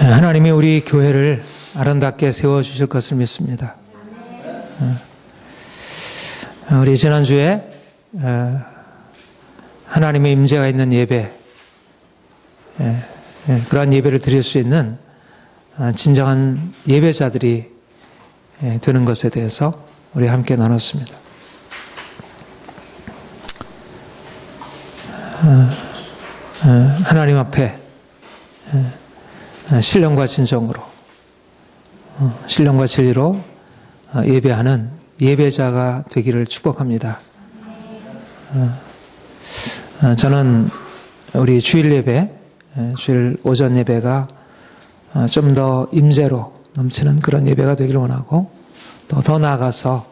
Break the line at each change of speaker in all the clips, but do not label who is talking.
하나님이 우리 교회를 아름답게 세워주실 것을 믿습니다. 우리 지난주에 하나님의 임재가 있는 예배, 그러한 예배를 드릴 수 있는 진정한 예배자들이 되는 것에 대해서 우리 함께 나눴습니다. 하나님 앞에 신령과 진정으로, 신령과 진리로 예배하는 예배자가 되기를 축복합니다. 저는 우리 주일 예배, 주일 오전 예배가 좀 더 임재로 넘치는 그런 예배가 되기를 원하고, 또 더 나아가서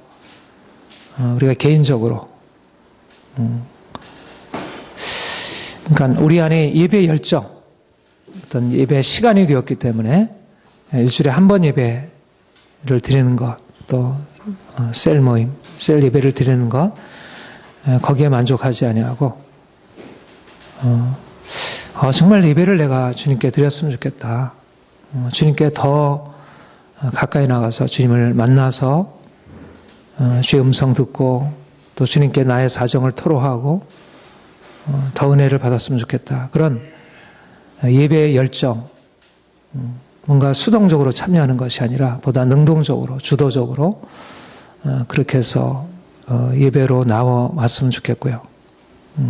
우리가 개인적으로, 그러니까 우리 안에 예배 열정, 어떤 예배 시간이 되었기 때문에 일주일에 한 번 예배를 드리는 것, 또 셀 모임, 셀 예배를 드리는 것, 거기에 만족하지 아니하고 정말 예배를 내가 주님께 드렸으면 좋겠다. 주님께 더 가까이 나가서 주님을 만나서 주의 음성 듣고 또 주님께 나의 사정을 토로하고 더 은혜를 받았으면 좋겠다. 그런 예배의 열정, 뭔가 수동적으로 참여하는 것이 아니라 보다 능동적으로, 주도적으로 그렇게 해서 예배로 나와 왔으면 좋겠고요.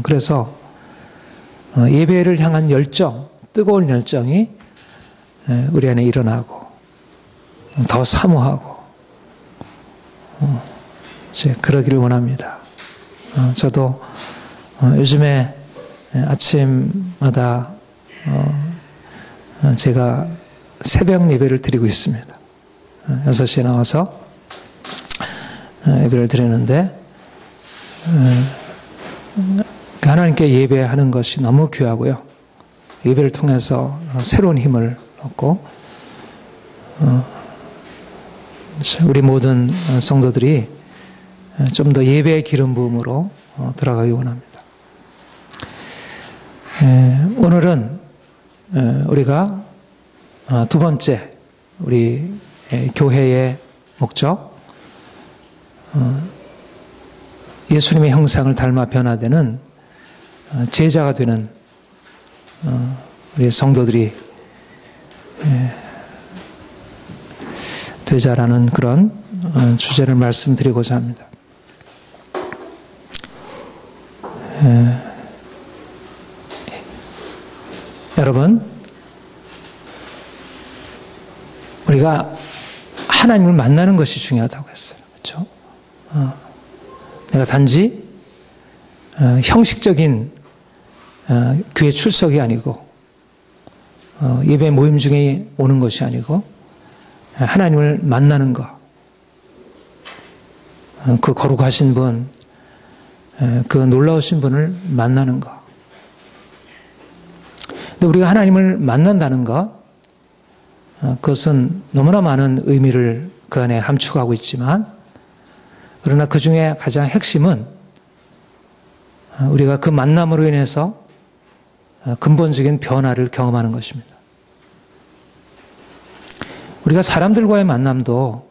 그래서 예배를 향한 열정, 뜨거운 열정이 우리 안에 일어나고 더 사모하고 이제 그러기를 원합니다. 저도 요즘에 아침마다 제가 새벽 예배를 드리고 있습니다. 6시에 나와서 예배를 드리는데 하나님께 예배하는 것이 너무 귀하고요. 예배를 통해서 새로운 힘을 얻고 우리 모든 성도들이 좀 더 예배의 기름 부음으로 들어가기 원합니다. 오늘은 우리가 두 번째 우리 교회의 목적, 예수님의 형상을 닮아 변화되는 제자가 되는 우리 성도들이 되자라는 그런 주제를 말씀드리고자 합니다. 여러분, 우리가 하나님을 만나는 것이 중요하다고 했어요. 그렇죠? 내가 단지 형식적인 교회 출석이 아니고 예배 모임 중에 오는 것이 아니고 하나님을 만나는 것, 그 거룩하신 분, 그 놀라우신 분을 만나는 것. 근데 우리가 하나님을 만난다는 것, 그것은 너무나 많은 의미를 그 안에 함축하고 있지만, 그러나 그 중에 가장 핵심은 우리가 그 만남으로 인해서 근본적인 변화를 경험하는 것입니다. 우리가 사람들과의 만남도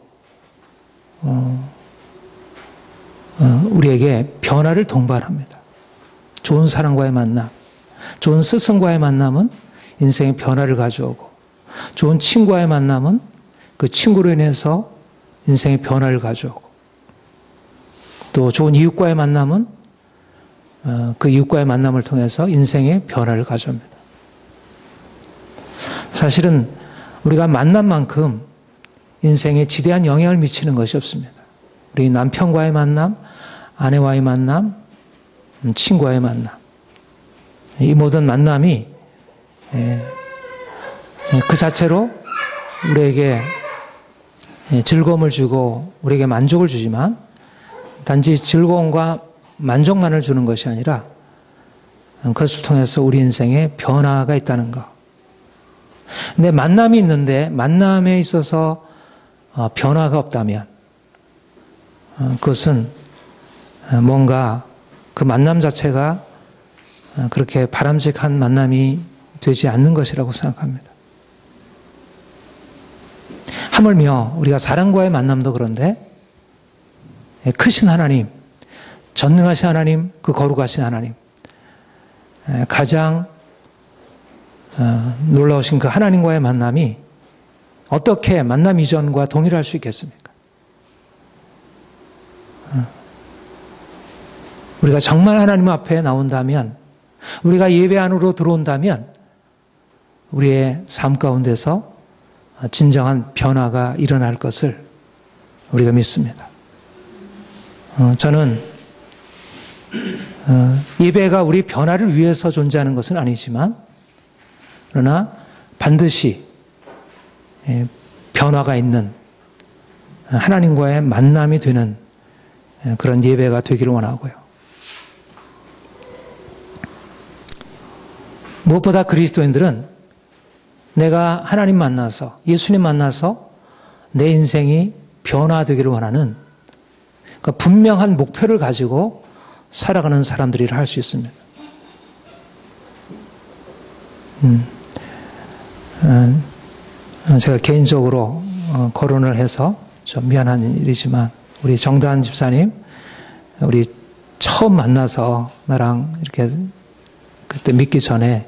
우리에게 변화를 동반합니다. 좋은 사람과의 만남, 좋은 스승과의 만남은 인생의 변화를 가져오고, 좋은 친구와의 만남은 그 친구로 인해서 인생의 변화를 가져오고, 또 좋은 이웃과의 만남은 그 이웃과의 만남을 통해서 인생의 변화를 가져옵니다. 사실은 우리가 만난 만큼 인생에 지대한 영향을 미치는 것이 없습니다. 우리 남편과의 만남, 아내와의 만남, 친구와의 만남, 이 모든 만남이 그 자체로 우리에게 즐거움을 주고 우리에게 만족을 주지만, 단지 즐거움과 만족만을 주는 것이 아니라 그것을 통해서 우리 인생에 변화가 있다는 것. 근데 만남이 있는데 만남에 있어서 변화가 없다면 그것은 뭔가 그 만남 자체가 그렇게 바람직한 만남이 되지 않는 것이라고 생각합니다. 하물며 우리가 사람과의 만남도 그런데 크신 하나님, 전능하신 하나님, 그 거룩하신 하나님, 가장 놀라우신 그 하나님과의 만남이 어떻게 만남 이전과 동일할 수 있겠습니까? 우리가 정말 하나님 앞에 나온다면, 우리가 예배 안으로 들어온다면 우리의 삶 가운데서 진정한 변화가 일어날 것을 우리가 믿습니다. 저는 예배가 우리 변화를 위해서 존재하는 것은 아니지만, 그러나 반드시 변화가 있는 하나님과의 만남이 되는 그런 예배가 되기를 원하고요. 무엇보다 그리스도인들은 내가 하나님 만나서, 예수님 만나서 내 인생이 변화되기를 원하는 그 분명한 목표를 가지고 살아가는 사람들이라 할 수 있습니다. 제가 개인적으로 거론을 해서 좀 미안한 일이지만, 우리 정다은 집사님, 우리 처음 만나서 나랑 이렇게 그때 믿기 전에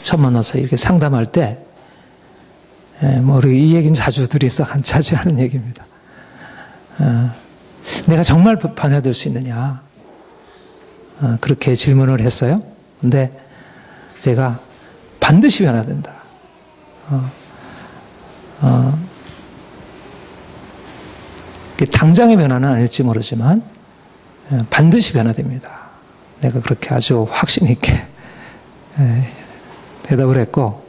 처음 만나서 이렇게 상담할 때, 우리 이 얘기는 자주 드려서 자주 하는 얘기입니다. 내가 정말 변화될 수 있느냐, 그렇게 질문을 했어요. 근데 제가 반드시 변화된다. 당장의 변화는 아닐지 모르지만 반드시 변화됩니다. 내가 그렇게 아주 확신 있게 대답을 했고,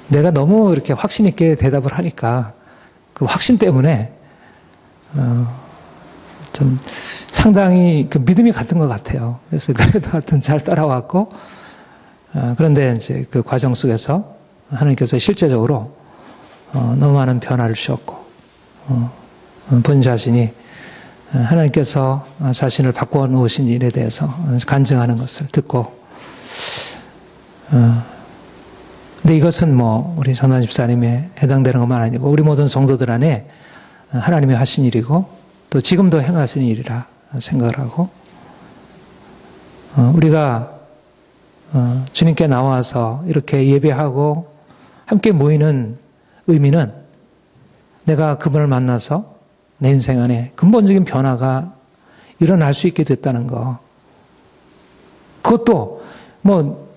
내가 너무 이렇게 확신 있게 대답을 하니까 그 확신 때문에 좀 상당히 그 믿음이 갔던 것 같아요. 그래서 그래도 하여튼 잘 따라왔고, 그런데 이제 그 과정 속에서 하나님께서 실제적으로 너무 많은 변화를 주셨고, 본 자신이 하나님께서 자신을 바꿔 놓으신 일에 대해서 간증하는 것을 듣고, 근데 이것은 우리 전한 집사님에 해당되는 것만 아니고 우리 모든 성도들 안에 하나님이 하신 일이고 또 지금도 행하신 일이라 생각을 하고, 우리가 주님께 나와서 이렇게 예배하고 함께 모이는 의미는 내가 그분을 만나서 내 인생 안에 근본적인 변화가 일어날 수 있게 됐다는 거, 그것도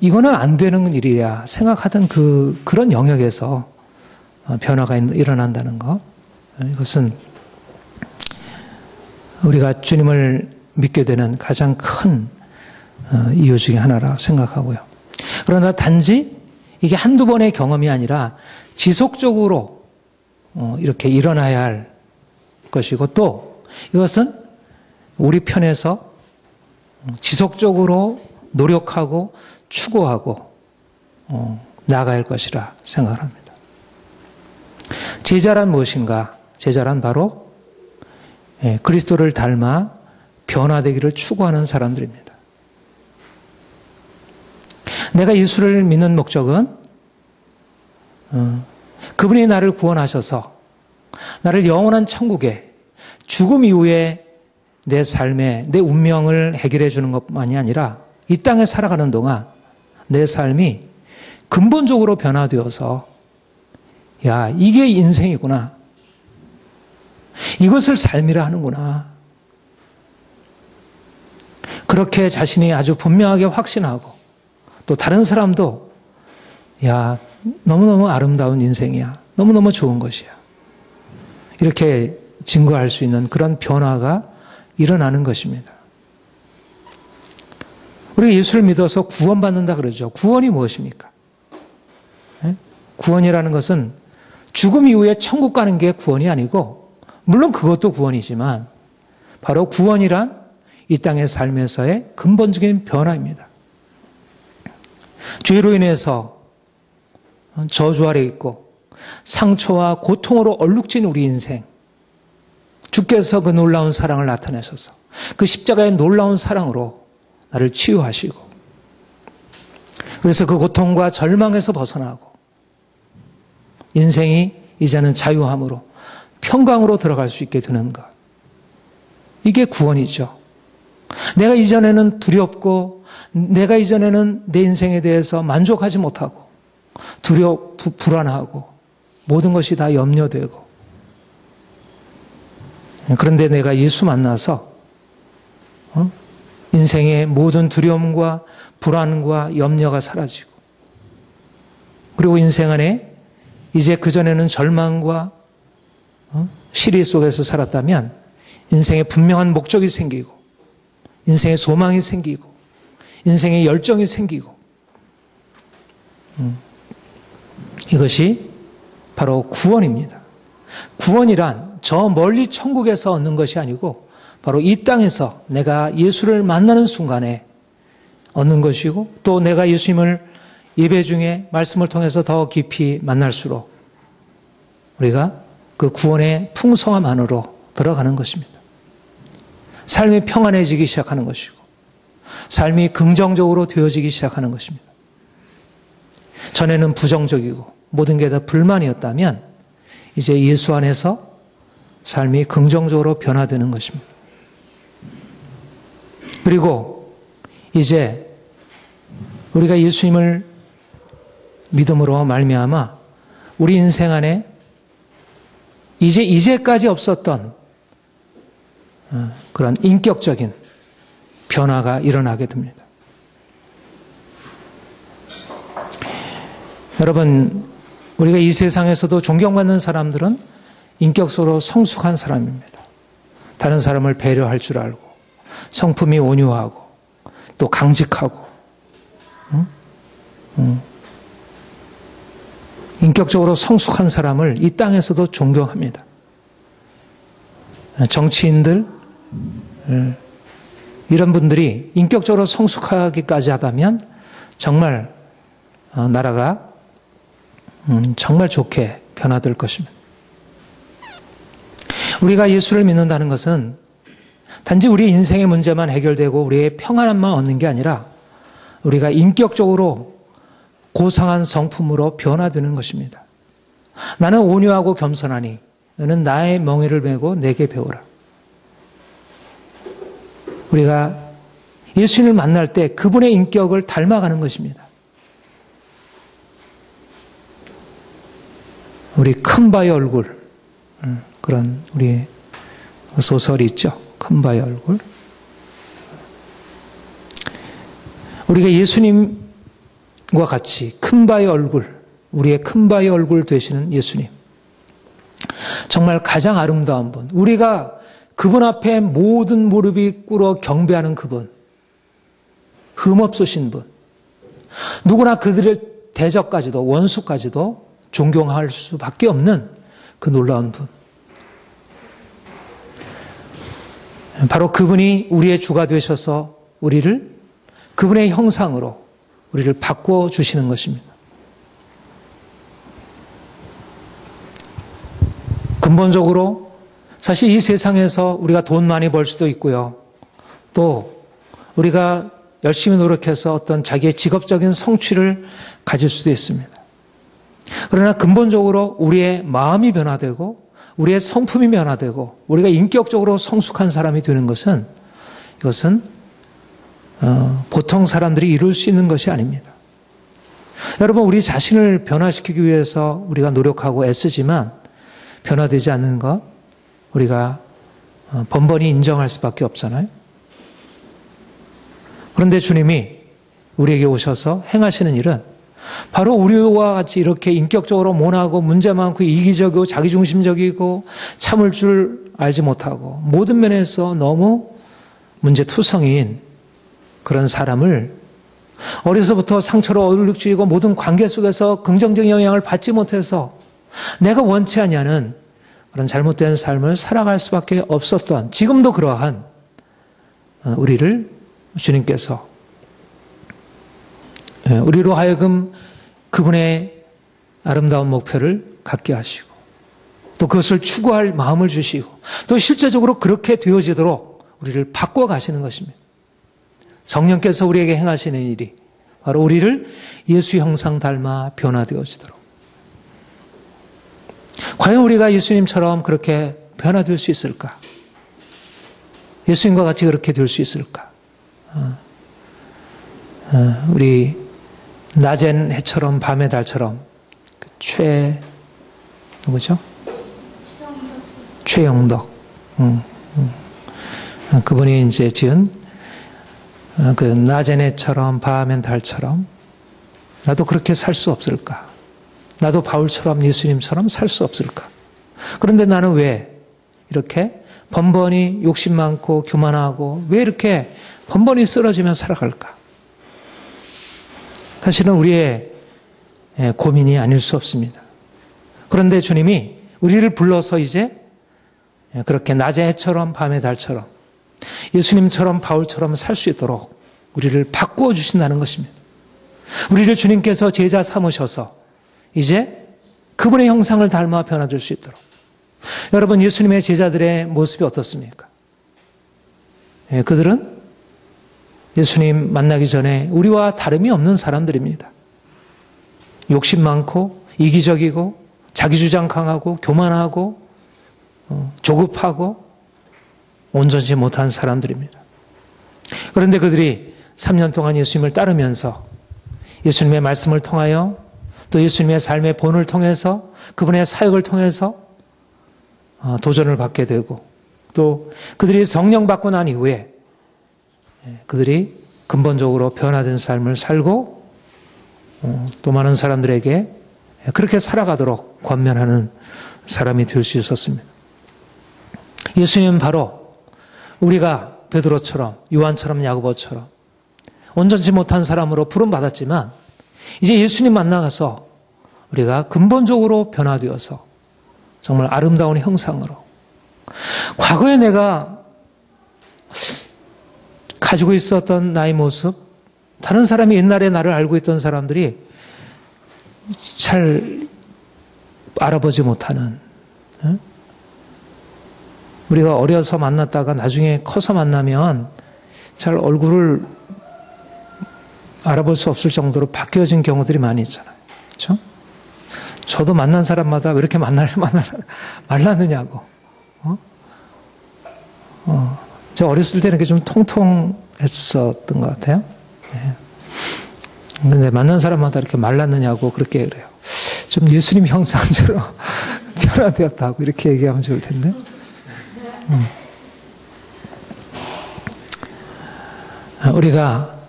이거는 안 되는 일이야 생각하던 그런 영역에서 변화가 일어난다는 거, 이것은 우리가 주님을 믿게 되는 가장 큰 이유 중에 하나라 생각하고요. 그러나 단지 이게 한두 번의 경험이 아니라 지속적으로 이렇게 일어나야 할 것이고, 또 이것은 우리 편에서 지속적으로 노력하고 추구하고 나아가야 할 것이라 생각을 합니다. 제자란 무엇인가? 제자란 바로 그리스도를 닮아 변화되기를 추구하는 사람들입니다. 내가 예수를 믿는 목적은 그분이 나를 구원하셔서 나를 영원한 천국에, 죽음 이후에 내 삶의 내 운명을 해결해 주는 것만이 아니라 이 땅에 살아가는 동안 내 삶이 근본적으로 변화되어서, 야, 이게 인생이구나, 이것을 삶이라 하는구나, 그렇게 자신이 아주 분명하게 확신하고, 또 다른 사람도 야, 너무너무 아름다운 인생이야, 너무너무 좋은 것이야, 이렇게 증거할 수 있는 그런 변화가 일어나는 것입니다. 우리가 예수를 믿어서 구원받는다 그러죠. 구원이 무엇입니까? 구원이라는 것은 죽음 이후에 천국 가는 게 구원이 아니고, 물론 그것도 구원이지만 바로 구원이란 이 땅의 삶에서의 근본적인 변화입니다. 죄로 인해서 저주 아래 있고 상처와 고통으로 얼룩진 우리 인생, 주께서 그 놀라운 사랑을 나타내셔서 그 십자가의 놀라운 사랑으로 나를 치유하시고, 그래서 그 고통과 절망에서 벗어나고 인생이 이제는 자유함으로 평강으로 들어갈 수 있게 되는 것. 이게 구원이죠. 내가 이전에는 두렵고 내가 이전에는 내 인생에 대해서 만족하지 못하고 불안하고 모든 것이 다 염려되고, 그런데 내가 예수 만나서 인생의 모든 두려움과 불안과 염려가 사라지고, 그리고 인생 안에 이제 그전에는 절망과 시리 속에서 살았다면 인생에 분명한 목적이 생기고, 인생의 소망이 생기고, 인생의 열정이 생기고, 이것이 바로 구원입니다. 구원이란 저 멀리 천국에서 얻는 것이 아니고 바로 이 땅에서 내가 예수를 만나는 순간에 얻는 것이고, 또 내가 예수님을 예배 중에 말씀을 통해서 더 깊이 만날수록 우리가 그 구원의 풍성함 안으로 들어가는 것입니다. 삶이 평안해지기 시작하는 것이고, 삶이 긍정적으로 되어지기 시작하는 것입니다. 전에는 부정적이고 모든 게 다 불만이었다면 이제 예수 안에서 삶이 긍정적으로 변화되는 것입니다. 그리고 이제 우리가 예수님을 믿음으로 말미암아 우리 인생 안에 이제까지 없었던 그런 인격적인 변화가 일어나게 됩니다. 여러분, 우리가 이 세상에서도 존경받는 사람들은 인격적으로 성숙한 사람입니다. 다른 사람을 배려할 줄 알고, 성품이 온유하고, 또 강직하고, 인격적으로 성숙한 사람을 이 땅에서도 존경합니다. 정치인들, 이런 분들이 인격적으로 성숙하기까지 하다면 정말 나라가 정말 좋게 변화될 것입니다. 우리가 예수를 믿는다는 것은 단지 우리 인생의 문제만 해결되고 우리의 평안함만 얻는 게 아니라 우리가 인격적으로 고상한 성품으로 변화되는 것입니다. 나는 온유하고 겸손하니 너는 나의 멍에를 메고 내게 배우라. 우리가 예수님을 만날 때 그분의 인격을 닮아가는 것입니다. 우리 큰바의 얼굴, 그런 우리 소설이 있죠. 큰바의 얼굴. 우리가 예수님과 같이 큰바의 얼굴, 우리의 큰바의 얼굴 되시는 예수님. 정말 가장 아름다운 분. 우리가 그분 앞에 모든 무릎이 꿇어 경배하는 그분. 흠없으신 분. 누구나 그들의 대적까지도, 원수까지도 존경할 수밖에 없는 그 놀라운 분. 바로 그분이 우리의 주가 되셔서 우리를 그분의 형상으로 우리를 바꿔주시는 것입니다. 근본적으로 사실 이 세상에서 우리가 돈 많이 벌 수도 있고요. 또 우리가 열심히 노력해서 어떤 자기의 직업적인 성취를 가질 수도 있습니다. 그러나 근본적으로 우리의 마음이 변화되고 우리의 성품이 변화되고 우리가 인격적으로 성숙한 사람이 되는 것은, 이것은 보통 사람들이 이룰 수 있는 것이 아닙니다. 여러분, 우리 자신을 변화시키기 위해서 우리가 노력하고 애쓰지만 변화되지 않는 것 우리가 번번이 인정할 수밖에 없잖아요. 그런데 주님이 우리에게 오셔서 행하시는 일은 바로 우리와 같이 이렇게 인격적으로 모나고 문제 많고 이기적이고 자기중심적이고 참을 줄 알지 못하고 모든 면에서 너무 문제투성이인 그런 사람을 어려서부터 상처로 얼룩지고 모든 관계 속에서 긍정적인 영향을 받지 못해서 내가 원치 아니하는 그런 잘못된 삶을 살아갈 수밖에 없었던, 지금도 그러한 우리를 주님께서 우리로 하여금 그분의 아름다운 목표를 갖게 하시고 또 그것을 추구할 마음을 주시고 또 실제적으로 그렇게 되어지도록 우리를 바꿔 가시는 것입니다. 성령께서 우리에게 행하시는 일이 바로 우리를 예수 형상 닮아 변화되어지도록. 과연 우리가 예수님처럼 그렇게 변화될 수 있을까? 예수님과 같이 그렇게 될 수 있을까? 우리 낮엔 해처럼 밤의 달처럼 누구죠? 최영덕. 그분이 이제 지은 그 낮엔 해처럼 밤엔 달처럼 나도 그렇게 살 수 없을까? 나도 바울처럼 예수님처럼 살 수 없을까? 그런데 나는 왜 이렇게 번번이 욕심 많고 교만하고 왜 이렇게 번번이 쓰러지며 살아갈까? 사실은 우리의 고민이 아닐 수 없습니다. 그런데 주님이 우리를 불러서 이제 그렇게 낮의 해처럼 밤의 달처럼 예수님처럼 바울처럼 살 수 있도록 우리를 바꾸어 주신다는 것입니다. 우리를 주님께서 제자 삼으셔서 이제 그분의 형상을 닮아 변화될 수 있도록. 여러분, 예수님의 제자들의 모습이 어떻습니까? 그들은 예수님 만나기 전에 우리와 다름이 없는 사람들입니다. 욕심 많고 이기적이고 자기주장 강하고 교만하고 조급하고 온전치 못한 사람들입니다. 그런데 그들이 3년 동안 예수님을 따르면서 예수님의 말씀을 통하여 또 예수님의 삶의 본을 통해서 그분의 사역을 통해서 도전을 받게 되고 또 그들이 성령 받고 난 이후에 그들이 근본적으로 변화된 삶을 살고 또 많은 사람들에게 그렇게 살아가도록 권면하는 사람이 될 수 있었습니다. 예수님은 바로 우리가 베드로처럼 요한처럼 야고보처럼 온전치 못한 사람으로 부름받았지만 이제 예수님 만나서 우리가 근본적으로 변화되어서 정말 아름다운 형상으로 과거에 내가 가지고 있었던 나의 모습, 다른 사람이 옛날에 나를 알고 있던 사람들이 잘 알아보지 못하는, 우리가 어려서 만났다가 나중에 커서 만나면 잘 얼굴을 알아볼 수 없을 정도로 바뀌어진 경우들이 많이 있잖아요. 그렇죠? 저도 만난 사람마다 왜 이렇게 말랐느냐고. 제가 어렸을 때는 이렇게 좀 통통했었던 것 같아요. 네. 근데 만난 사람마다 이렇게 말랐느냐고 그렇게 그래요. 좀 예수님 형상처럼 변화되었다고 이렇게 얘기하면 좋을 텐데. 우리가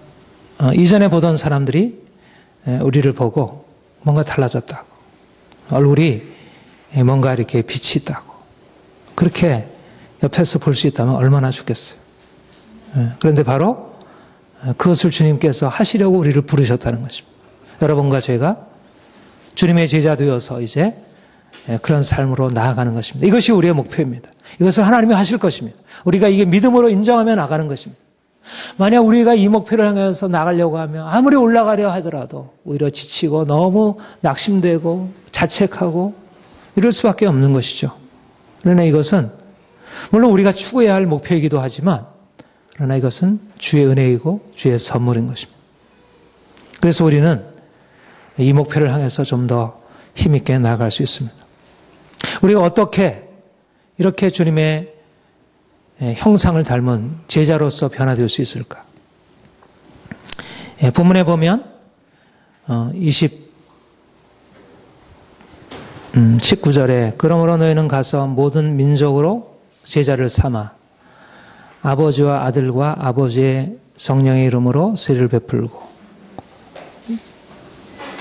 이전에 보던 사람들이 우리를 보고 뭔가 달라졌다고, 얼굴이 뭔가 이렇게 빛이 있다고 그렇게 옆에서 볼 수 있다면 얼마나 좋겠어요. 그런데 바로 그것을 주님께서 하시려고 우리를 부르셨다는 것입니다. 여러분과 제가 주님의 제자 되어서 이제 그런 삶으로 나아가는 것입니다. 이것이 우리의 목표입니다. 이것을 하나님이 하실 것입니다. 우리가 이게 믿음으로 인정하며 나가는 것입니다. 만약 우리가 이 목표를 향해서 나가려고 하면 아무리 올라가려 하더라도 오히려 지치고 너무 낙심되고 자책하고 이럴 수밖에 없는 것이죠. 그러나 이것은 물론 우리가 추구해야 할 목표이기도 하지만 그러나 이것은 주의 은혜이고 주의 선물인 것입니다. 그래서 우리는 이 목표를 향해서 좀 더 힘있게 나아갈 수 있습니다. 우리가 어떻게 이렇게 주님의 형상을 닮은 제자로서 변화될 수 있을까? 본문에 보면 19절에 그러므로 너희는 가서 모든 민족으로 제자를 삼아 아버지와 아들과 아버지의 성령의 이름으로 세례를 베풀고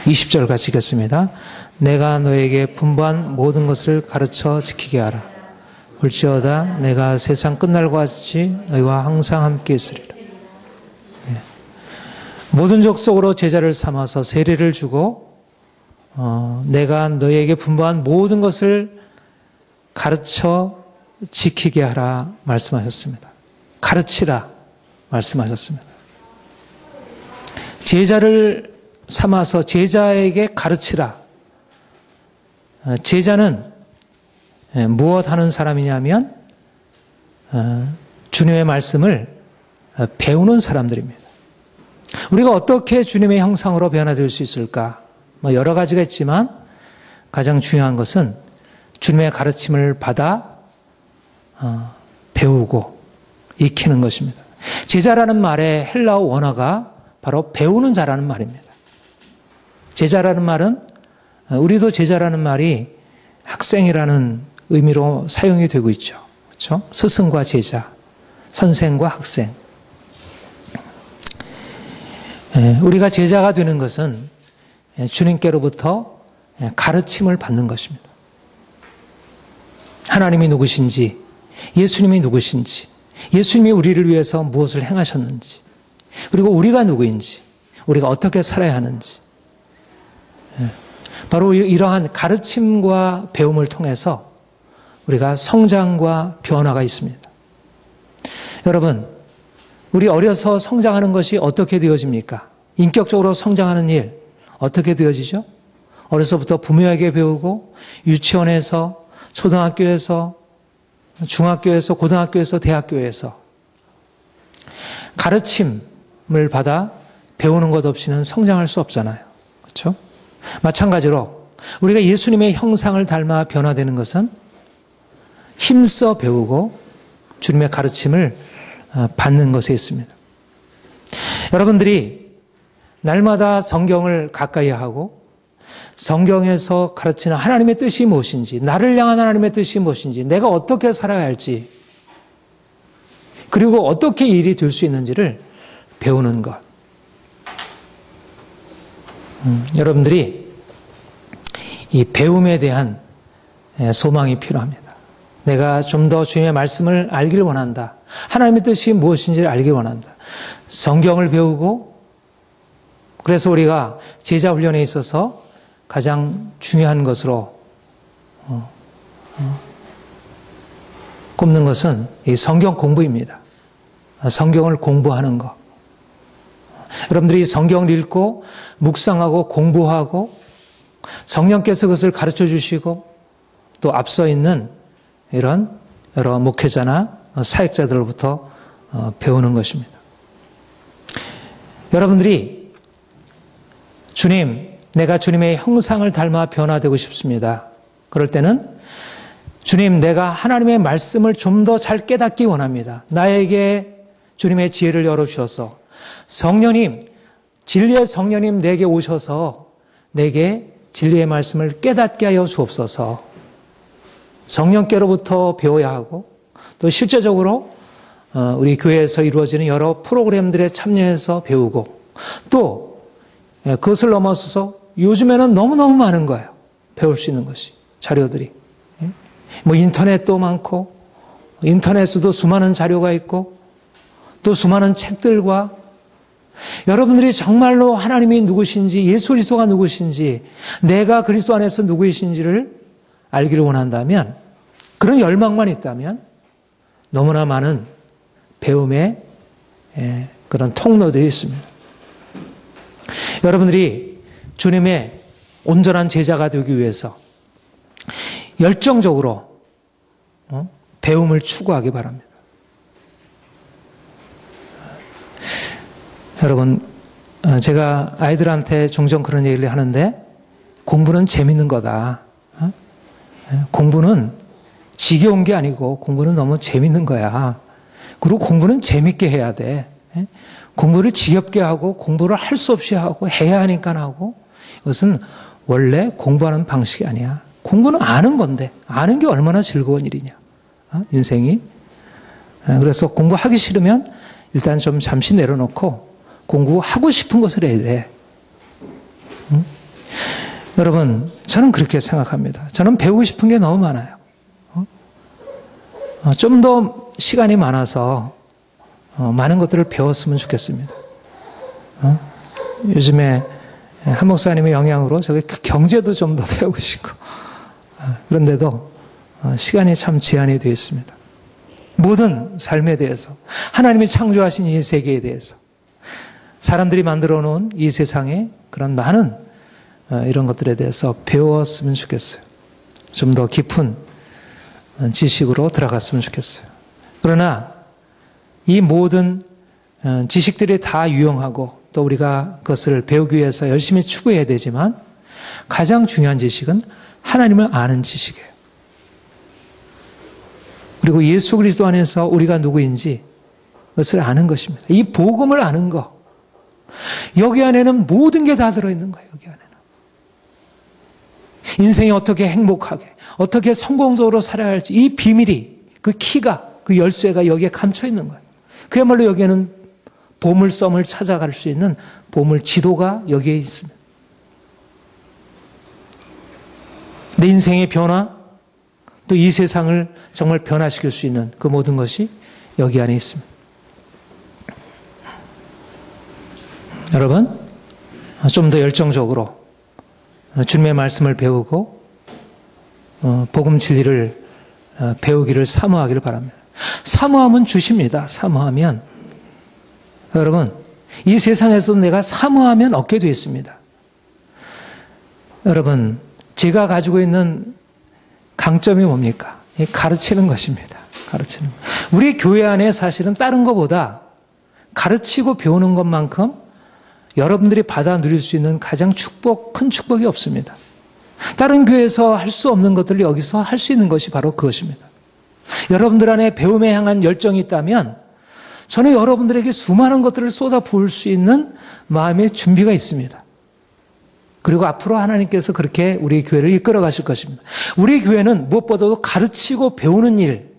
20절 같이 읽겠습니다. 내가 너에게 분부한 모든 것을 가르쳐 지키게 하라. 볼지어다 내가 세상 끝날과 같이 너희와 항상 함께 있으리라. 모든 족속으로 제자를 삼아서 세례를 주고 내가 너희에게 분부한 모든 것을 가르쳐 지키게 하라 말씀하셨습니다. 가르치라 말씀하셨습니다. 제자를 삼아서 제자에게 가르치라. 제자는 무엇 하는 사람이냐면 주님의 말씀을 배우는 사람들입니다. 우리가 어떻게 주님의 형상으로 변화될 수 있을까? 여러 가지가 있지만 가장 중요한 것은 주님의 가르침을 받아 배우고 익히는 것입니다. 제자라는 말의 헬라어 원어가 바로 배우는 자라는 말입니다. 제자라는 말은 우리도 제자라는 말이 학생이라는 의미로 사용이 되고 있죠. 그렇죠? 스승과 제자, 선생과 학생. 우리가 제자가 되는 것은 주님께로부터 가르침을 받는 것입니다. 하나님이 누구신지, 예수님이 누구신지, 예수님이 우리를 위해서 무엇을 행하셨는지, 그리고 우리가 누구인지, 우리가 어떻게 살아야 하는지, 바로 이러한 가르침과 배움을 통해서 우리가 성장과 변화가 있습니다. 여러분, 우리 어려서 성장하는 것이 어떻게 되어집니까? 인격적으로 성장하는 일 어떻게 되어지죠? 어려서부터 부모에게 배우고 유치원에서, 초등학교에서, 중학교에서, 고등학교에서, 대학교에서 가르침을 받아 배우는 것 없이는 성장할 수 없잖아요. 그렇죠? 마찬가지로 우리가 예수님의 형상을 닮아 변화되는 것은 힘써 배우고 주님의 가르침을 받는 것에 있습니다. 여러분들이 날마다 성경을 가까이 하고 성경에서 가르치는 하나님의 뜻이 무엇인지, 나를 향한 하나님의 뜻이 무엇인지, 내가 어떻게 살아야 할지, 그리고 어떻게 일이 될 수 있는지를 배우는 것. 여러분들이 이 배움에 대한 소망이 필요합니다. 내가 좀 더 주님의 말씀을 알기를 원한다. 하나님의 뜻이 무엇인지를 알기를 원한다. 성경을 배우고, 그래서 우리가 제자 훈련에 있어서 가장 중요한 것으로 꼽는 것은 이 성경 공부입니다. 성경을 공부하는 것. 여러분들이 성경을 읽고 묵상하고 공부하고 성령께서 그것을 가르쳐 주시고 또 앞서 있는 이런 여러 목회자나 사역자들로부터 배우는 것입니다. 여러분들이 주님, 내가 주님의 형상을 닮아 변화되고 싶습니다. 그럴 때는 주님, 내가 하나님의 말씀을 좀 더 잘 깨닫기 원합니다. 나에게 주님의 지혜를 열어주셔서 성령님, 진리의 성령님 내게 오셔서 내게 진리의 말씀을 깨닫게 하여 주옵소서. 성령께로부터 배워야 하고 또 실제적으로 우리 교회에서 이루어지는 여러 프로그램들에 참여해서 배우고 또 그것을 넘어서서 요즘에는 너무너무 많은 거예요. 배울 수 있는 것이, 자료들이. 뭐 인터넷도 많고 인터넷에도 수많은 자료가 있고 또 수많은 책들과 여러분들이 정말로 하나님이 누구신지, 예수 그리스도가 누구신지, 내가 그리스도 안에서 누구이신지를 알기를 원한다면, 그런 열망만 있다면 너무나 많은 배움의 그런 통로들이 있습니다. 여러분들이 주님의 온전한 제자가 되기 위해서 열정적으로 배움을 추구하기 바랍니다. 여러분, 제가 아이들한테 종종 그런 얘기를 하는데 공부는 재밌는 거다. 공부는 지겨운 게 아니고 공부는 너무 재밌는 거야. 그리고 공부는 재밌게 해야 돼. 공부를 지겹게 하고 공부를 할 수 없이 하고 해야 하니까 하고, 이것은 원래 공부하는 방식이 아니야. 공부는 아는 건데 아는 게 얼마나 즐거운 일이냐. 인생이. 그래서 공부하기 싫으면 일단 좀 잠시 내려놓고 공부하고 싶은 것을 해야 돼. 여러분, 저는 그렇게 생각합니다. 저는 배우고 싶은 게 너무 많아요. 좀 더 시간이 많아서 많은 것들을 배웠으면 좋겠습니다. 요즘에 한 목사님의 영향으로 저기 경제도 좀 더 배우고 싶고, 그런데도 시간이 참 제한이 되어 있습니다. 모든 삶에 대해서, 하나님이 창조하신 이 세계에 대해서, 사람들이 만들어 놓은 이 세상에 그런 많은 이런 것들에 대해서 배웠으면 좋겠어요. 좀 더 깊은 지식으로 들어갔으면 좋겠어요. 그러나 이 모든 지식들이 다 유용하고 또 우리가 그것을 배우기 위해서 열심히 추구해야 되지만 가장 중요한 지식은 하나님을 아는 지식이에요. 그리고 예수 그리스도 안에서 우리가 누구인지 그것을 아는 것입니다. 이 복음을 아는 것. 여기 안에는 모든 게 다 들어있는 거예요. 여기 안에는. 인생이 어떻게 행복하게, 어떻게 성공적으로 살아야 할지 이 비밀이, 그 키가, 그 열쇠가 여기에 감춰 있는 거예요. 그야말로 여기에는 보물섬을 찾아갈 수 있는 보물 지도가 여기에 있습니다. 내 인생의 변화, 또 이 세상을 정말 변화시킬 수 있는 그 모든 것이 여기 안에 있습니다. 여러분, 좀 더 열정적으로 주님의 말씀을 배우고 복음 진리를 배우기를 사모하기를 바랍니다. 사모하면 주십니다. 사모하면. 여러분, 이 세상에서도 내가 사모하면 얻게 되어 있습니다. 여러분, 제가 가지고 있는 강점이 뭡니까? 가르치는 것입니다. 가르치는 것. 우리 교회 안에 사실은 다른 것보다 가르치고 배우는 것만큼 여러분들이 받아 누릴 수 있는 가장 큰 축복이 없습니다. 다른 교회에서 할 수 없는 것들을 여기서 할 수 있는 것이 바로 그것입니다. 여러분들 안에 배움에 향한 열정이 있다면 저는 여러분들에게 수많은 것들을 쏟아 부을 수 있는 마음의 준비가 있습니다. 그리고 앞으로 하나님께서 그렇게 우리 교회를 이끌어 가실 것입니다. 우리 교회는 무엇보다도 가르치고 배우는 일,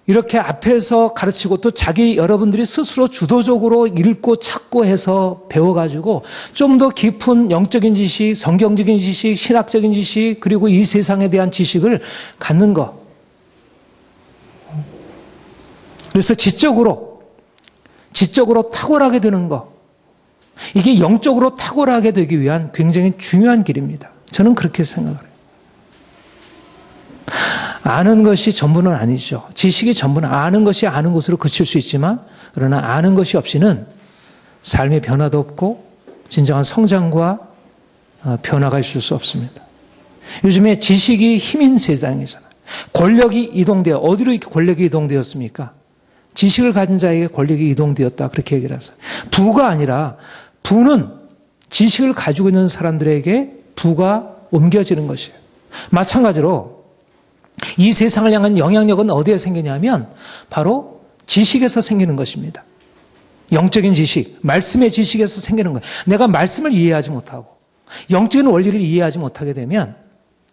이렇게 앞에서 가르치고 또 여러분들이 스스로 주도적으로 읽고 찾고 해서 배워가지고 좀 더 깊은 영적인 지식, 성경적인 지식, 신학적인 지식, 그리고 이 세상에 대한 지식을 갖는 것. 그래서 지적으로 탁월하게 되는 것. 이게 영적으로 탁월하게 되기 위한 굉장히 중요한 길입니다. 저는 그렇게 생각을 해요. 아는 것이 전부는 아니죠. 지식이 전부는 아는 것이 아는 것으로 그칠 수 있지만 그러나 아는 것이 없이는 삶의 변화도 없고 진정한 성장과 변화가 있을 수 없습니다. 요즘에 지식이 힘인 세상이잖아요. 권력이 이동되어 어디로 이렇게 권력이 이동되었습니까? 지식을 가진 자에게 권력이 이동되었다 그렇게 얘기를 하세요. 부가 아니라 부는 지식을 가지고 있는 사람들에게 부가 옮겨지는 것이에요. 마찬가지로 이 세상을 향한 영향력은 어디에 생기냐면 바로 지식에서 생기는 것입니다. 영적인 지식, 말씀의 지식에서 생기는 거예요. 내가 말씀을 이해하지 못하고 영적인 원리를 이해하지 못하게 되면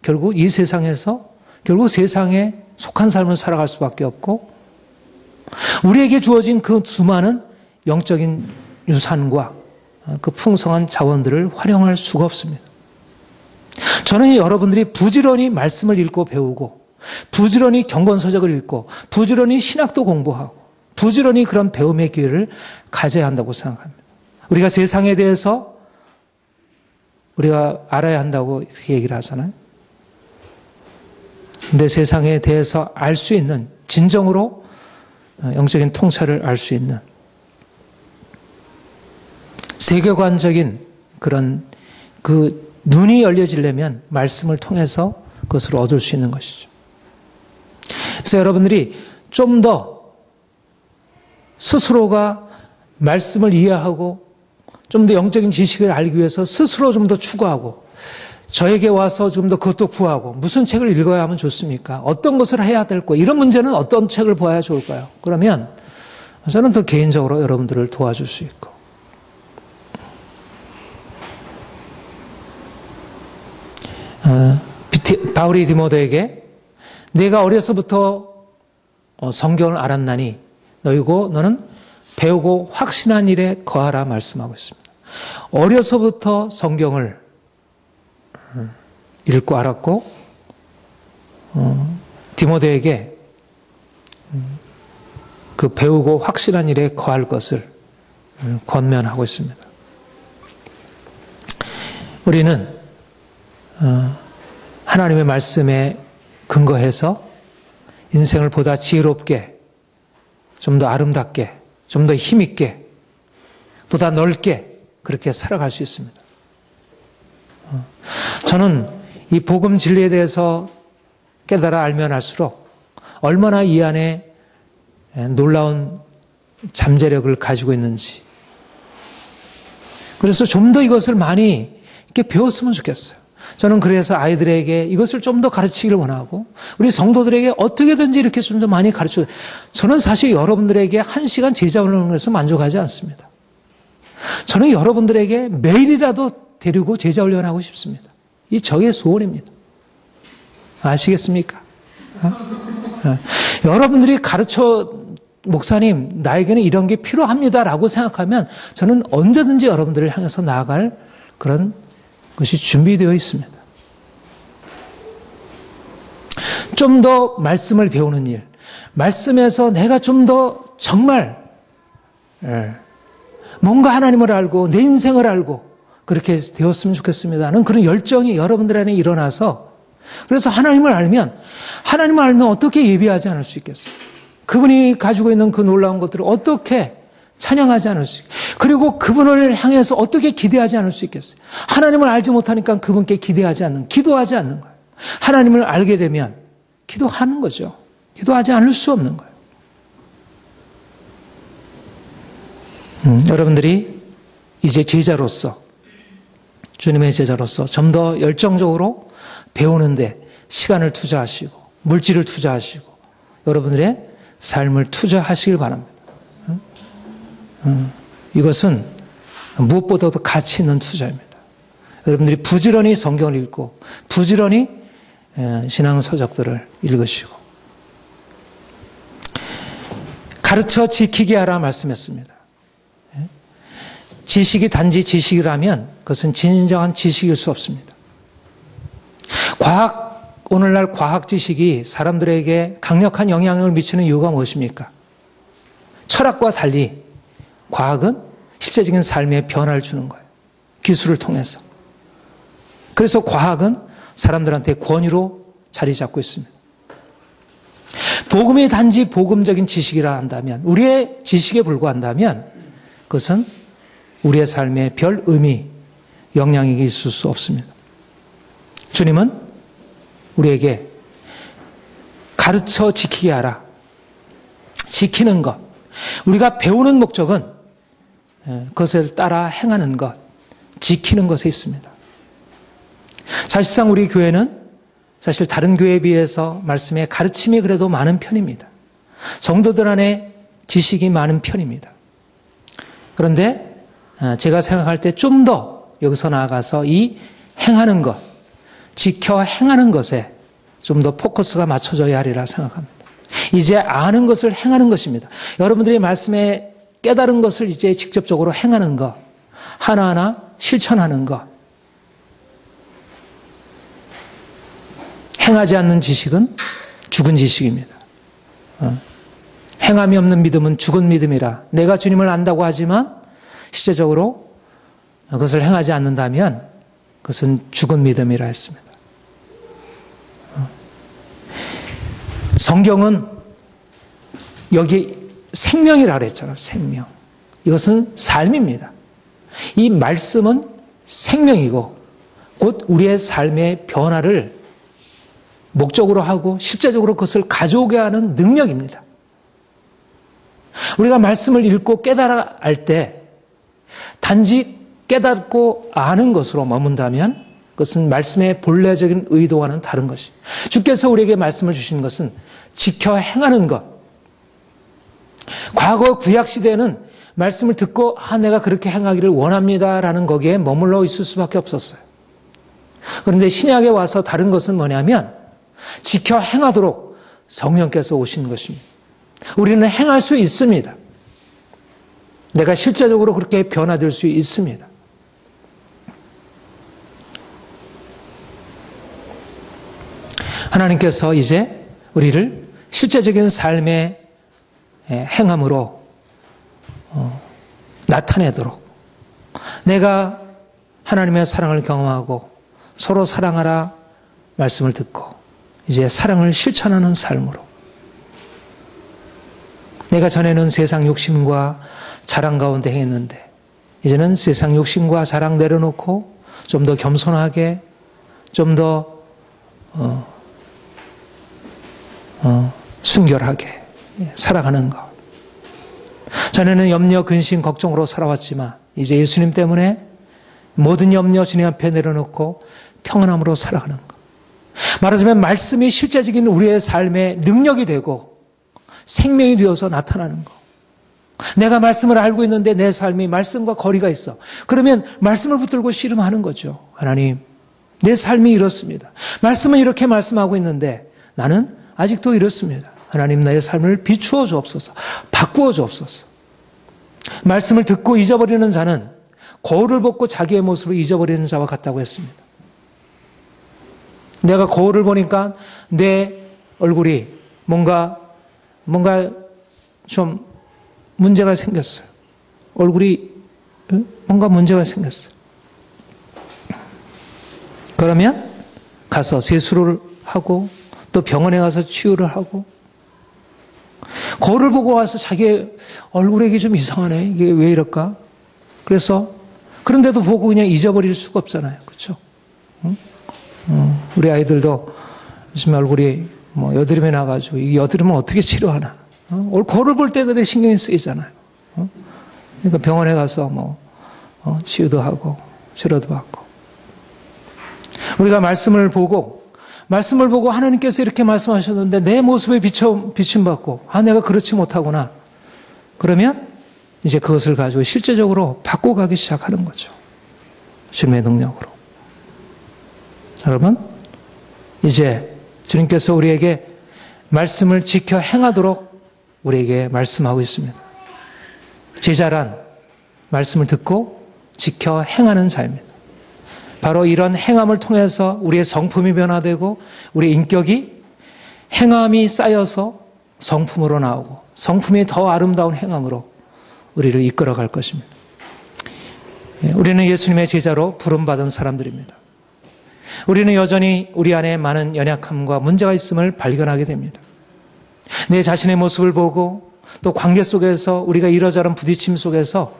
결국 이 세상에서 결국 세상에 속한 삶을 살아갈 수밖에 없고 우리에게 주어진 그 수많은 영적인 유산과 그 풍성한 자원들을 활용할 수가 없습니다. 저는 여러분들이 부지런히 말씀을 읽고 배우고 부지런히 경건서적을 읽고 부지런히 신학도 공부하고 부지런히 그런 배움의 기회를 가져야 한다고 생각합니다. 우리가 세상에 대해서 우리가 알아야 한다고 이렇게 얘기를 하잖아요. 근데 세상에 대해서 알 수 있는 진정으로 영적인 통찰을 알 수 있는 세계관적인 그런 그 눈이 열려지려면 말씀을 통해서 그것을 얻을 수 있는 것이죠. 그래서 여러분들이 좀 더 스스로가 말씀을 이해하고 좀 더 영적인 지식을 알기 위해서 스스로 좀 더 추구하고 저에게 와서 좀 더 그것도 구하고 무슨 책을 읽어야 하면 좋습니까? 어떤 것을 해야 될까? 이런 문제는 어떤 책을 봐야 좋을까요? 그러면 저는 더 개인적으로 여러분들을 도와줄 수 있고 바울이 디모데에게 내가 어려서부터 성경을 알았나니 너는 배우고 확신한 일에 거하라 말씀하고 있습니다. 어려서부터 성경을 읽고 알았고 디모데에게 그 배우고 확신한 일에 거할 것을 권면하고 있습니다. 우리는 하나님의 말씀에 근거해서 인생을 보다 지혜롭게, 좀 더 아름답게, 좀 더 힘있게, 보다 넓게 그렇게 살아갈 수 있습니다. 저는 이 복음 진리에 대해서 깨달아 알면 알수록 얼마나 이 안에 놀라운 잠재력을 가지고 있는지, 그래서 좀 더 이것을 많이 이렇게 배웠으면 좋겠어요. 저는 그래서 아이들에게 이것을 좀 더 가르치기를 원하고 우리 성도들에게 어떻게든지 이렇게 좀 더 많이 가르쳐. 저는 사실 여러분들에게 1시간 제자 훈련을 해서 만족하지 않습니다. 저는 여러분들에게 매일이라도 데리고 제자 훈련하고 싶습니다. 이 저의 소원입니다. 아시겠습니까? 여러분들이 목사님, 나에게는 이런 게 필요합니다라고 생각하면 저는 언제든지 여러분들을 향해서 나아갈 그런 것이 준비되어 있습니다. 좀 더 말씀을 배우는 일, 말씀에서 내가 좀 더 정말 뭔가 하나님을 알고 내 인생을 알고 그렇게 되었으면 좋겠습니다는 그런 열정이 여러분들 안에 일어나서 그래서 하나님을 알면 어떻게 예배하지 않을 수 있겠어요? 그분이 가지고 있는 그 놀라운 것들을 어떻게 찬양하지 않을 수 있겠어요? 그리고 그분을 향해서 어떻게 기대하지 않을 수 있겠어요? 하나님을 알지 못하니까 그분께 기도하지 않는 거예요. 하나님을 알게 되면 기도하는 거죠. 기도하지 않을 수 없는 거예요. 여러분들이 이제 제자로서, 주님의 제자로서 좀 더 열정적으로 배우는데 시간을 투자하시고 물질을 투자하시고 여러분들의 삶을 투자하시길 바랍니다. 이것은 무엇보다도 가치 있는 투자입니다. 여러분들이 부지런히 성경을 읽고 부지런히 신앙 서적들을 읽으시고 가르쳐 지키게 하라 말씀했습니다. 지식이 단지 지식이라면 그것은 진정한 지식일 수 없습니다. 오늘날 과학 지식이 사람들에게 강력한 영향을 미치는 이유가 무엇입니까? 철학과 달리 과학은 실제적인 삶에 변화를 주는 거예요. 기술을 통해서. 그래서 과학은 사람들한테 권위로 자리 잡고 있습니다. 복음이 단지 복음적인 지식이라 한다면, 우리의 지식에 불과한다면 그것은 우리의 삶에 별 의미, 영향이 있을 수 없습니다. 주님은 우리에게 가르쳐 지키게 하라. 지키는 것. 우리가 배우는 목적은 그것을 따라 행하는 것, 지키는 것에 있습니다. 사실상 우리 교회는 사실 다른 교회에 비해서 말씀의 가르침이 그래도 많은 편입니다. 성도들 안에 지식이 많은 편입니다. 그런데 제가 생각할 때 좀 더 여기서 나아가서 이 행하는 것, 지켜 행하는 것에 좀 더 포커스가 맞춰져야 하리라 생각합니다. 이제 아는 것을 행하는 것입니다. 여러분들이 말씀에 깨달은 것을 이제 직접적으로 행하는 것, 하나하나 실천하는 것. 행하지 않는 지식은 죽은 지식입니다. 행함이 없는 믿음은 죽은 믿음이라. 내가 주님을 안다고 하지만 실제적으로 그것을 행하지 않는다면 그것은 죽은 믿음이라 했습니다. 성경은 여기 생명이라 그랬잖아요. 생명. 이것은 삶입니다. 이 말씀은 생명이고 곧 우리의 삶의 변화를 목적으로 하고 실제적으로 그것을 가져오게 하는 능력입니다. 우리가 말씀을 읽고 깨달아 알 때 단지 깨닫고 아는 것으로 머문다면 그것은 말씀의 본래적인 의도와는 다른 것이. 주께서 우리에게 말씀을 주신 것은 지켜 행하는 것. 과거 구약시대에는 말씀을 듣고 내가 그렇게 행하기를 원합니다라는 거기에 머물러 있을 수밖에 없었어요. 그런데 신약에 와서 다른 것은 뭐냐면 지켜 행하도록 성령께서 오신 것입니다. 우리는 행할 수 있습니다. 내가 실제적으로 그렇게 변화될 수 있습니다. 하나님께서 이제 우리를 실제적인 삶의 행함으로 나타내도록 내가 하나님의 사랑을 경험하고 서로 사랑하라 말씀을 듣고 이제 사랑을 실천하는 삶으로 내가 전에는 세상 욕심과 자랑 가운데 행했는데 이제는 세상 욕심과 자랑 내려놓고 좀 더 겸손하게 좀 더 순결하게 살아가는 것. 전에는 염려, 근심, 걱정으로 살아왔지만 이제 예수님 때문에 모든 염려 주님 앞에 내려놓고 평안함으로 살아가는 것. 말하자면 말씀이 실제적인 우리의 삶의 능력이 되고 생명이 되어서 나타나는 것. 내가 말씀을 알고 있는데 내 삶이 말씀과 거리가 있어. 그러면 말씀을 붙들고 씨름하는 거죠. 하나님, 내 삶이 이렇습니다. 말씀은 이렇게 말씀하고 있는데 나는 아직도 이렇습니다. 하나님, 나의 삶을 비추어 주옵소서. 바꾸어 주옵소서. 말씀을 듣고 잊어버리는 자는 거울을 보고 자기의 모습을 잊어버리는 자와 같다고 했습니다. 내가 거울을 보니까 내 얼굴이 뭔가 좀 문제가 생겼어요. 얼굴이 뭔가 문제가 생겼어요. 그러면 가서 세수를 하고 또 병원에 가서 치유를 하고 거울을 보고 와서 자기의 얼굴에 이게 좀 이상하네. 이게 왜 이럴까? 그래서 그런데도 보고 그냥 잊어버릴 수가 없잖아요. 그렇죠? 우리 아이들도 요즘 얼굴이 뭐 여드름이 나가지고 이 여드름은 어떻게 치료하나? 거울을 볼 때 그때 신경이 쓰이잖아요. 그러니까 병원에 가서 뭐 치유도 하고 치료도 받고. 우리가 말씀을 보고 하나님께서 이렇게 말씀하셨는데 내 모습에 비침받고 내가 그렇지 못하구나. 그러면 이제 그것을 가지고 실제적으로 바꿔가기 시작하는 거죠. 주님의 능력으로. 여러분, 이제 주님께서 우리에게 말씀을 지켜 행하도록 우리에게 말씀하고 있습니다. 제자란 말씀을 듣고 지켜 행하는 자입니다. 바로 이런 행함을 통해서 우리의 성품이 변화되고 우리의 인격이 행함이 쌓여서 성품으로 나오고 성품이 더 아름다운 행함으로 우리를 이끌어갈 것입니다. 우리는 예수님의 제자로 부름받은 사람들입니다. 우리는 여전히 우리 안에 많은 연약함과 문제가 있음을 발견하게 됩니다. 내 자신의 모습을 보고 또 관계 속에서 우리가 이러저런 부딪힘 속에서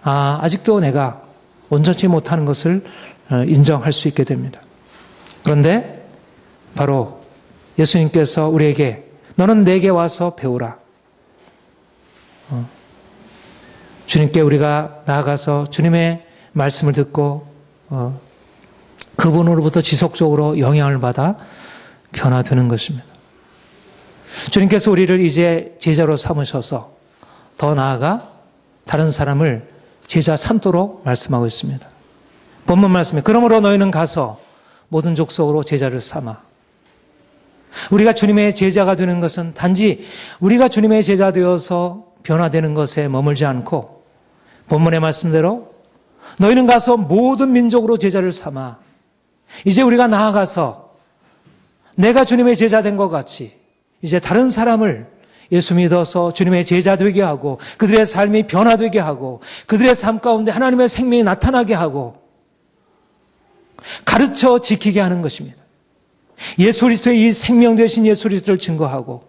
아직도 내가 온전치 못하는 것을 인정할 수 있게 됩니다. 그런데 바로 예수님께서 우리에게 너는 내게 와서 배우라. 주님께 우리가 나아가서 주님의 말씀을 듣고 그분으로부터 지속적으로 영향을 받아 변화되는 것입니다. 주님께서 우리를 이제 제자로 삼으셔서 더 나아가 다른 사람을 제자 삼도록 말씀하고 있습니다. 본문 말씀에 그러므로 너희는 가서 모든 족속으로 제자를 삼아. 우리가 주님의 제자가 되는 것은 단지 우리가 주님의 제자 되어서 변화되는 것에 머물지 않고 본문의 말씀대로 너희는 가서 모든 민족으로 제자를 삼아. 이제 우리가 나아가서 내가 주님의 제자 된 것 같이 이제 다른 사람을 예수 믿어서 주님의 제자 되게 하고 그들의 삶이 변화되게 하고 그들의 삶 가운데 하나님의 생명이 나타나게 하고 가르쳐 지키게 하는 것입니다. 예수 그리스도의 이 생명 되신 예수 그리스도를 증거하고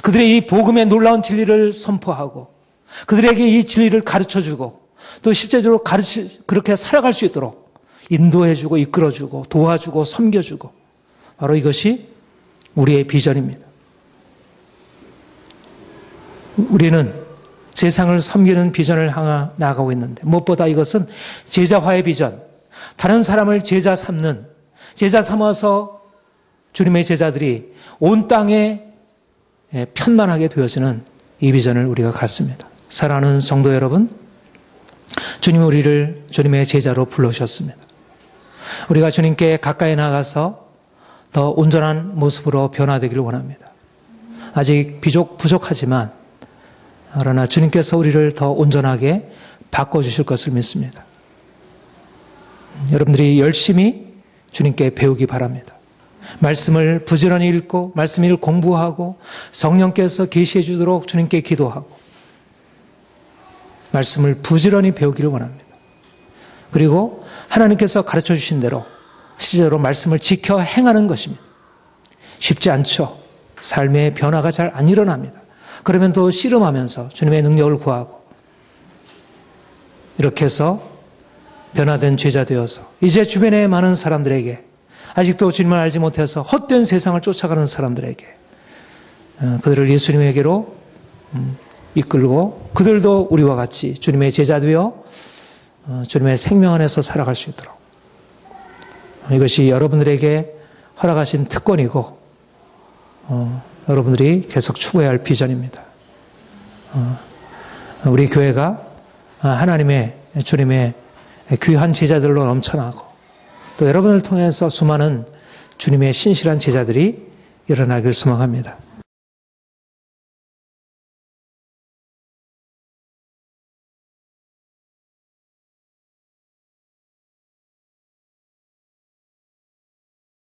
그들의 이 복음의 놀라운 진리를 선포하고 그들에게 이 진리를 가르쳐주고 또 실제적으로 그렇게 살아갈 수 있도록 인도해주고 이끌어주고 도와주고 섬겨주고 바로 이것이 우리의 비전입니다. 우리는 세상을 섬기는 비전을 향해 나아가고 있는데 무엇보다 이것은 제자화의 비전, 다른 사람을 제자 삼는, 제자 삼아서 주님의 제자들이 온 땅에 편만하게 되어지는 이 비전을 우리가 갖습니다. 사랑하는 성도 여러분, 주님이 우리를 주님의 제자로 불러주셨습니다. 우리가 주님께 가까이 나가서 더 온전한 모습으로 변화되기를 원합니다. 아직 부족하지만 그러나 주님께서 우리를 더 온전하게 바꿔주실 것을 믿습니다. 여러분들이 열심히 주님께 배우기 바랍니다. 말씀을 부지런히 읽고 말씀을 공부하고 성령께서 계시해 주도록 주님께 기도하고 말씀을 부지런히 배우기를 원합니다. 그리고 하나님께서 가르쳐 주신 대로 실제로 말씀을 지켜 행하는 것입니다. 쉽지 않죠. 삶의 변화가 잘 안 일어납니다. 그러면 또 씨름하면서 주님의 능력을 구하고 이렇게 해서 변화된 제자 되어서 이제 주변의 많은 사람들에게 아직도 주님을 알지 못해서 헛된 세상을 쫓아가는 사람들에게 그들을 예수님에게로 이끌고 그들도 우리와 같이 주님의 제자 되어 주님의 생명 안에서 살아갈 수 있도록 이것이 여러분들에게 허락하신 특권이고 여러분들이 계속 추구해야 할 비전입니다. 우리 교회가 하나님의 주님의 귀한 제자들로 넘쳐나고 또 여러분을 통해서 수많은 주님의 신실한 제자들이 일어나길 소망합니다.